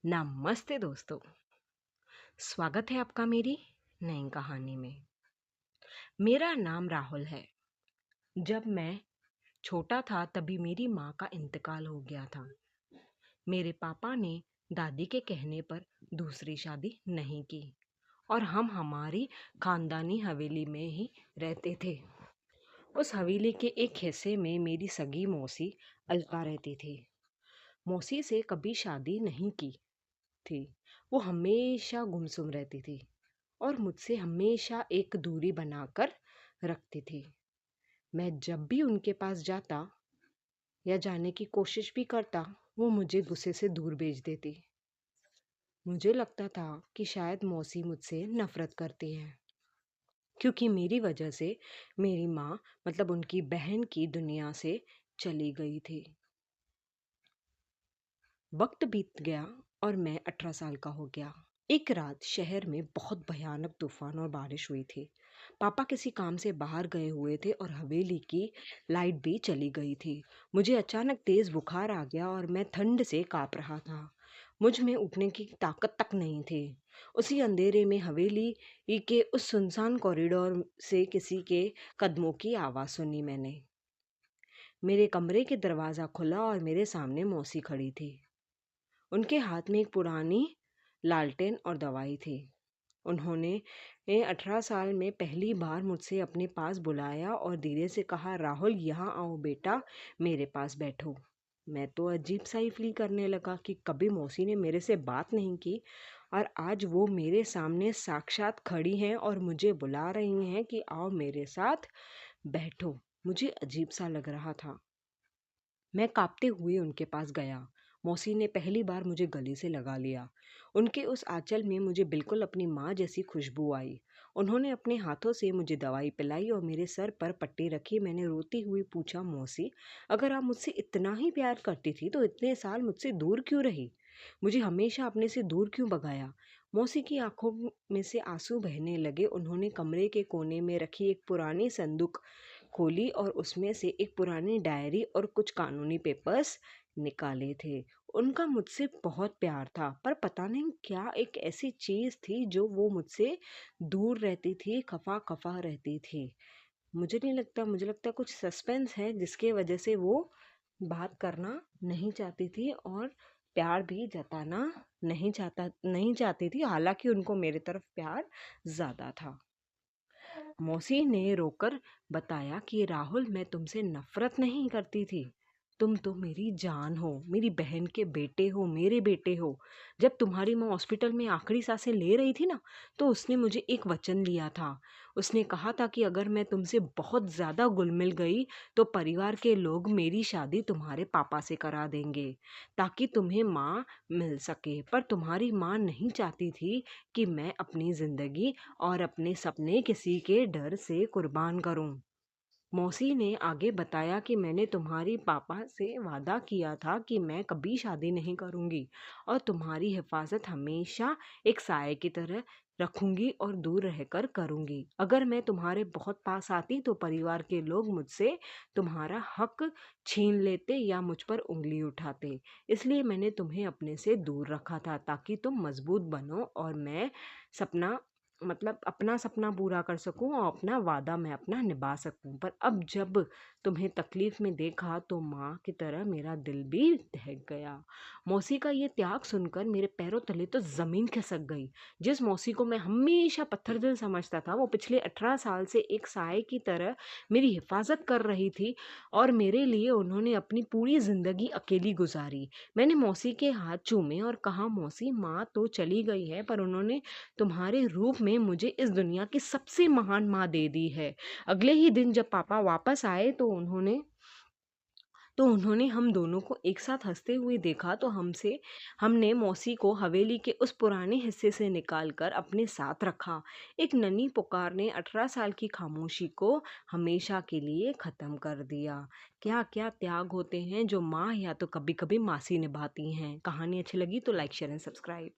नमस्ते दोस्तों। स्वागत है आपका मेरी नई कहानी में। मेरा नाम राहुल है। जब मैं छोटा था तभी मेरी माँ का इंतकाल हो गया था। मेरे पापा ने दादी के कहने पर दूसरी शादी नहीं की और हम हमारी खानदानी हवेली में ही रहते थे। उस हवेली के एक हिस्से में मेरी सगी मौसी अलका रहती थी। मौसी से कभी शादी नहीं की थी। वो हमेशा गुमसुम रहती थी और मुझसे हमेशा एक दूरी बनाकर रखती थी। मैं जब भी उनके पास जाता या जाने की कोशिश भी करता, वो मुझे गुस्से से दूर भेज देती। मुझे लगता था कि शायद मौसी मुझसे नफरत करती है, क्योंकि मेरी वजह से मेरी माँ मतलब उनकी बहन की दुनिया से चली गई थी। वक्त बीत गया और मैं 18 साल का हो गया। एक रात शहर में बहुत भयानक तूफान और बारिश हुई थी। पापा किसी काम से बाहर गए हुए थे और हवेली की लाइट भी चली गई थी। मुझे अचानक तेज बुखार आ गया और मैं ठंड से कांप रहा था। मुझ में उठने की ताकत तक नहीं थी। उसी अंधेरे में हवेली के उस सुनसान कॉरिडोर से किसी के कदमों की आवाज़ सुनी मैंने। मेरे कमरे के दरवाज़ा खुला और मेरे सामने मौसी खड़ी थी। उनके हाथ में एक पुरानी लालटेन और दवाई थी। उन्होंने 18 साल में पहली बार मुझसे अपने पास बुलाया और धीरे से कहा, राहुल यहाँ आओ बेटा, मेरे पास बैठो। मैं तो अजीब सा ही फील करने लगा कि कभी मौसी ने मेरे से बात नहीं की और आज वो मेरे सामने साक्षात खड़ी हैं और मुझे बुला रही हैं कि आओ मेरे साथ बैठो। मुझे अजीब सा लग रहा था। मैं कांपते हुए उनके पास गया। मौसी ने पहली बार मुझे गले से लगा लिया। उनके उस आंचल में मुझे बिल्कुल अपनी माँ जैसी खुशबू आई। उन्होंने अपने हाथों से मुझे दवाई पिलाई और मेरे सर पर पट्टी रखी। मैंने रोती हुई पूछा, मौसी, अगर आप मुझसे इतना ही प्यार करती थी तो इतने साल मुझसे दूर क्यों रही? मुझे हमेशा अपने से दूर क्यों भगाया? मौसी की आंखों में से आंसू बहने लगे। उन्होंने कमरे के कोने में रखी एक पुरानी संदूक खोली और उसमें से एक पुरानी डायरी और कुछ कानूनी पेपर्स निकाले थे। उनका मुझसे बहुत प्यार था, पर पता नहीं क्या एक ऐसी चीज़ थी जो वो मुझसे दूर रहती थी, खफा खफा रहती थी। मुझे लगता कुछ सस्पेंस है जिसके वजह से वो बात करना नहीं चाहती थी और प्यार भी जताना नहीं चाहती थी। हालांकि उनको मेरे तरफ प्यार ज़्यादा था। मौसी ने रोकर बताया कि राहुल, मैं तुमसे नफरत नहीं करती थी। तुम तो मेरी जान हो, मेरी बहन के बेटे हो, मेरे बेटे हो। जब तुम्हारी माँ हॉस्पिटल में आखिरी सांसें ले रही थी ना, तो उसने मुझे एक वचन लिया था। उसने कहा था कि अगर मैं तुमसे बहुत ज़्यादा घुल मिल गई तो परिवार के लोग मेरी शादी तुम्हारे पापा से करा देंगे ताकि तुम्हें माँ मिल सके। पर तुम्हारी माँ नहीं चाहती थी कि मैं अपनी ज़िंदगी और अपने सपने किसी के डर से कुर्बान करूं। मौसी ने आगे बताया कि मैंने तुम्हारी पापा से वादा किया था कि मैं कभी शादी नहीं करूंगी और तुम्हारी हिफाजत हमेशा एक साये की तरह रखूंगी और दूर रहकर करूंगी। अगर मैं तुम्हारे बहुत पास आती तो परिवार के लोग मुझसे तुम्हारा हक छीन लेते या मुझ पर उंगली उठाते। इसलिए मैंने तुम्हें अपने से दूर रखा था ताकि तुम मजबूत बनो और मैं सपना अपना सपना पूरा कर सकूं और अपना वादा मैं अपना निभा सकूं। पर अब जब तुम्हें तकलीफ में देखा तो माँ की तरह मेरा दिल भी दहक गया। मौसी का ये त्याग सुनकर मेरे पैरों तले तो ज़मीन खिसक गई। जिस मौसी को मैं हमेशा पत्थर दिल समझता था, वो पिछले 18 साल से एक साये की तरह मेरी हिफाजत कर रही थी और मेरे लिए उन्होंने अपनी पूरी ज़िंदगी अकेली गुजारी। मैंने मौसी के हाथ चूमे और कहा, मौसी, माँ तो चली गई है पर उन्होंने तुम्हारे रूप में मुझे इस दुनिया की सबसे महान माँ दे दी है। अगले ही दिन जब पापा वापस आए तो उन्होंने हम दोनों को एक साथ हंसते हुए देखा तो हमने मौसी को हवेली के उस पुराने हिस्से से निकालकर अपने साथ रखा। एक नन्ही पुकार ने 18 साल की खामोशी को हमेशा के लिए ख़त्म कर दिया। क्या क्या त्याग होते हैं जो माँ या तो कभी कभी मासी निभाती हैं। कहानी अच्छी लगी तो लाइक शेयर एंड सब्सक्राइब।